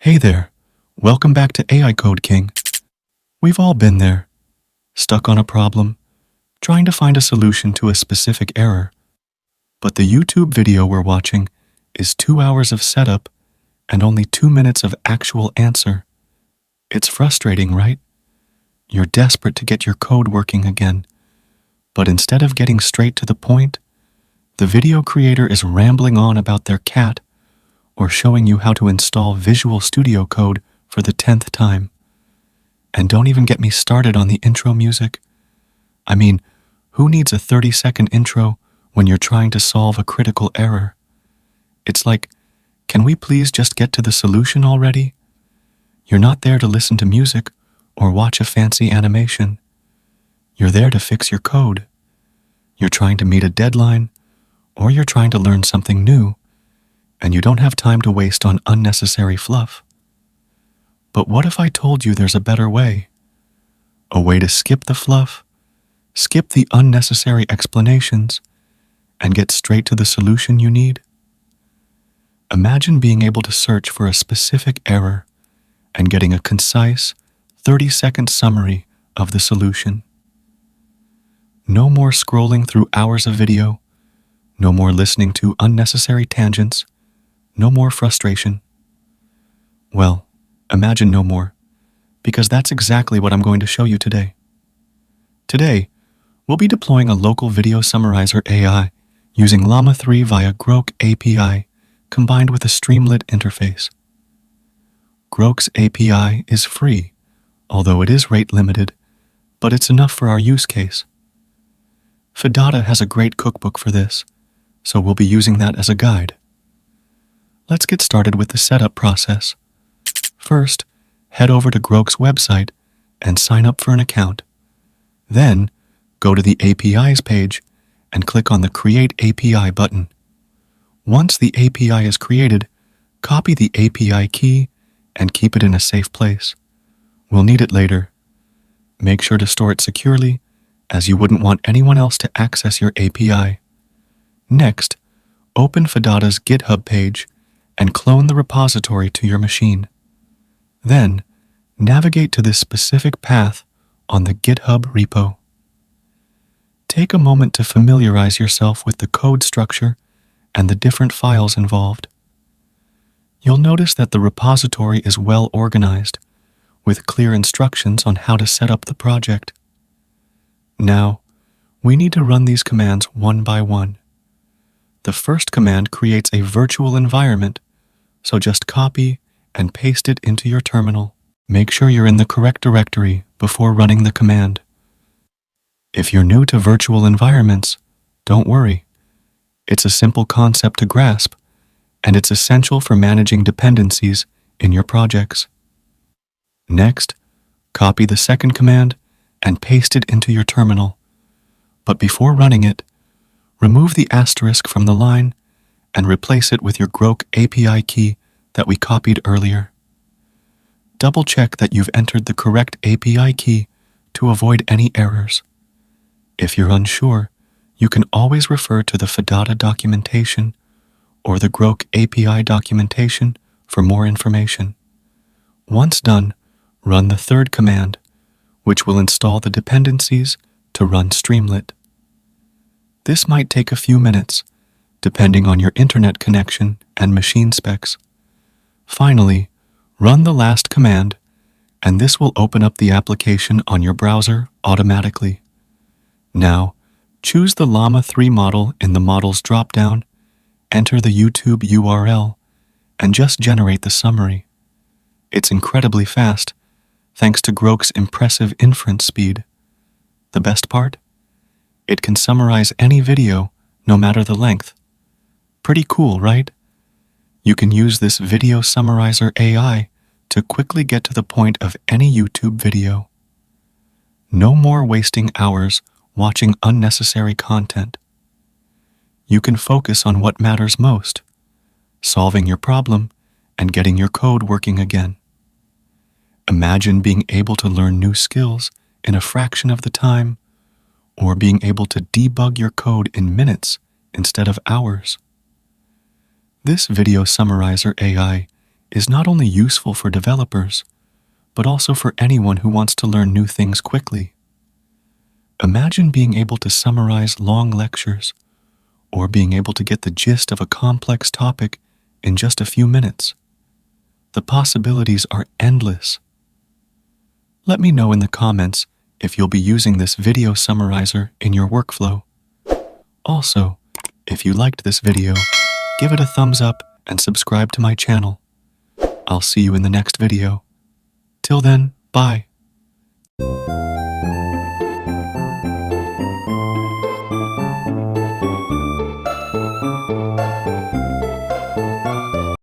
Hey there, welcome back to AI Code King. We've all been there, stuck on a problem, trying to find a solution to a specific error. But the YouTube video we're watching is 2 hours of setup and only 2 minutes of actual answer. It's frustrating, right? You're desperate to get your code working again, but instead of getting straight to the point, the video creator is rambling on about their cat or showing you how to install Visual Studio Code for the 10th time. And don't even get me started on the intro music. I mean, who needs a 30-second intro when you're trying to solve a critical error? It's like, can we please just get to the solution already? You're not there to listen to music or watch a fancy animation. You're there to fix your code. You're trying to meet a deadline, or you're trying to learn something new, and you don't have time to waste on unnecessary fluff. But what if I told you there's a better way? A way to skip the fluff, skip the unnecessary explanations, and get straight to the solution you need? Imagine being able to search for a specific error and getting a concise, 30-second summary of the solution. No more scrolling through hours of video, no more listening to unnecessary tangents, no more frustration. Well, imagine no more, because that's exactly what I'm going to show you today. Today, we'll be deploying a local video summarizer AI using Llama-3 via Groq API combined with a Streamlit interface. Groq's API is free, although it is rate limited, but it's enough for our use case. Fidata has a great cookbook for this, so we'll be using that as a guide. Let's get started with the setup process. First, head over to Groq's website and sign up for an account. Then, go to the APIs page and click on the Create API button. Once the API is created, copy the API key and keep it in a safe place. We'll need it later. Make sure to store it securely, as you wouldn't want anyone else to access your API. Next, open Fidata's GitHub page and clone the repository to your machine. Then, navigate to this specific path on the GitHub repo. Take a moment to familiarize yourself with the code structure and the different files involved. You'll notice that the repository is well organized, with clear instructions on how to set up the project. Now, we need to run these commands one by one. The first command creates a virtual environment, so just copy and paste it into your terminal. Make sure you're in the correct directory before running the command. If you're new to virtual environments, don't worry. It's a simple concept to grasp, and it's essential for managing dependencies in your projects. Next, copy the second command and paste it into your terminal. But before running it, remove the asterisk from the line and replace it with your Groq API key that we copied earlier. Double-check that you've entered the correct API key to avoid any errors. If you're unsure, you can always refer to the Fidata documentation or the Groq API documentation for more information. Once done, run the third command, which will install the dependencies to run Streamlit. This might take a few minutes, depending on your internet connection and machine specs. Finally, run the last command, and this will open up the application on your browser automatically. Now, choose the Llama-3 model in the Models dropdown, enter the YouTube URL, and just generate the summary. It's incredibly fast, thanks to Groq's impressive inference speed. The best part? It can summarize any video, no matter the length. Pretty cool, right? You can use this video summarizer AI to quickly get to the point of any YouTube video. No more wasting hours watching unnecessary content. You can focus on what matters most, solving your problem and getting your code working again. Imagine being able to learn new skills in a fraction of the time, or being able to debug your code in minutes instead of hours. This video summarizer AI is not only useful for developers, but also for anyone who wants to learn new things quickly. Imagine being able to summarize long lectures, or being able to get the gist of a complex topic in just a few minutes. The possibilities are endless. Let me know in the comments if you'll be using this video summarizer in your workflow. Also, if you liked this video, give it a thumbs up and subscribe to my channel. I'll see you in the next video. Till then, bye.